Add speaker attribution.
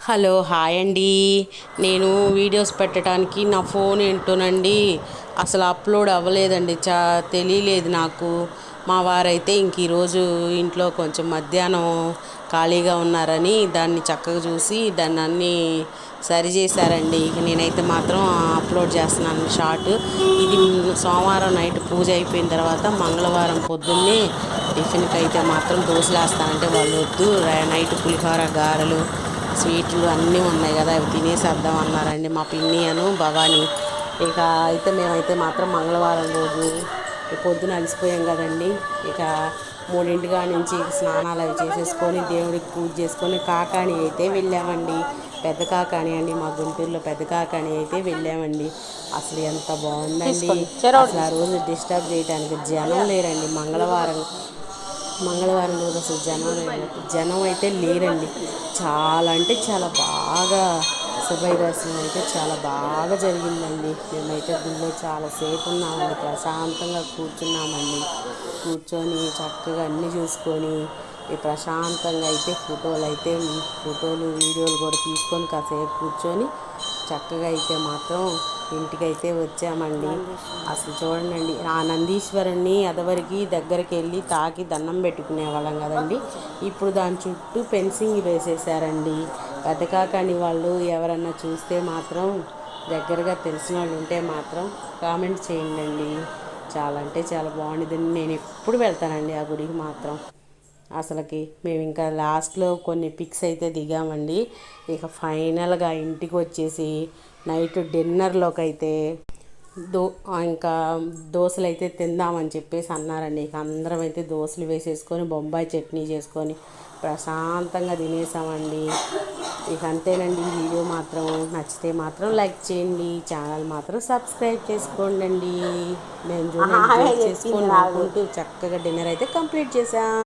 Speaker 1: Hello hi అండి. నేను videos పెట్టడానికి నా ఫోన్ ఏంటోనండి అసలు అప్లోడ్ అవ్వలేదండి. తెలియలేదు నాకు. మా వారైతే ఇంక ఈరోజు ఇంట్లో కొంచెం మధ్యాహ్నం ఖాళీగా ఉన్నారని దాన్ని చక్కగా చూసి దాన్ని అన్నీ సరి చేశారండి. ఇక నేనైతే మాత్రం అప్లోడ్ చేస్తున్నాను షార్ట్. ఇది సోమవారం నైట్ పూజ అయిపోయిన తర్వాత మంగళవారం పొద్దున్నే టిఫిన్కి అయితే మాత్రం దోశలు వేస్తానంటే వాళ్ళు వద్దు, నైట్ పులిహోర గారెలు స్వీట్లు అన్నీ ఉన్నాయి కదా, అవి తినేసేద్దాం అన్నారండి మా పిన్ని అను భవాని. ఇక అయితే మేమైతే మాత్రం మంగళవారం రోజు పొద్దున అలసిపోయాం కదండి. ఇక 3 నుంచి స్నానాలు అవి చేసేసుకొని దేవుడికి పూజ చేసుకొని కాకాణి అయితే వెళ్ళామండి. పెద్ద కాకాణి అండి, మా గుంటూరులో పెద్ద కాకాణి అయితే వెళ్ళామండి. అసలు ఎంత బాగుందండి. అసలు ఆ రోజు డిస్టర్బ్ చేయడానికి జనం లేరండి. మంగళవారం రోజు అసలు జనం అయితే లేరండి. చాలా అంటే చాలా బాగా శుభ్ర దర్శనం అయితే చాలా బాగా జరిగిందండి. మేమైతే గుళ్ళో చాలాసేపు ఉన్నామండి, ప్రశాంతంగా కూర్చున్నామండి. కూర్చొని చక్కగా అన్నీ చూసుకొని ప్రశాంతంగా అయితే ఫోటోలు వీడియోలు కూడా తీసుకొని కాసేపు కూర్చొని చక్కగా అయితే మాత్రం ఇంటికైతే వచ్చామండి. అసలు చూడండి, ఆ నందీశ్వరుణ్ణి అదివరకు దగ్గరికి వెళ్ళి తాకి దండం పెట్టుకునేవాళ్ళం కదండి. ఇప్పుడు దాని చుట్టూ ఫెన్సింగ్ వేసేసారండి. పెద్ద కాకాని వాళ్ళు ఎవరన్నా చూస్తే మాత్రం, దగ్గరగా తెలిసిన వాళ్ళు ఉంటే మాత్రం కామెంట్ చేయండి. చాలా అంటే చాలా బాగుండేదండి. నేను ఎప్పుడు వెళ్తానండి ఆ గుడికి మాత్రం. అసలుకి మేము ఇంకా లాస్ట్లో కొన్ని పిక్స్ అయితే దిగామండి. ఇక ఫైనల్గా ఇంటికి వచ్చేసి నైట్ డిన్నర్లోకి అయితే ఇంకా దోశలు అయితే తిందామని చెప్పేసి అన్నారండి. ఇక అందరం అయితే దోశలు వేసేసుకొని బొంబాయి చట్నీ చేసుకొని ప్రశాంతంగా తినేసామండి. ఇక అంతేనండి. ఈ వీడియో మాత్రం నచ్చితే మాత్రం లైక్ చేయండి, ఛానల్ మాత్రం సబ్స్క్రైబ్ చేసుకోండి. మేము చేసుకొని అనుకుంటూ చక్కగా డిన్నర్ అయితే కంప్లీట్ చేసాం.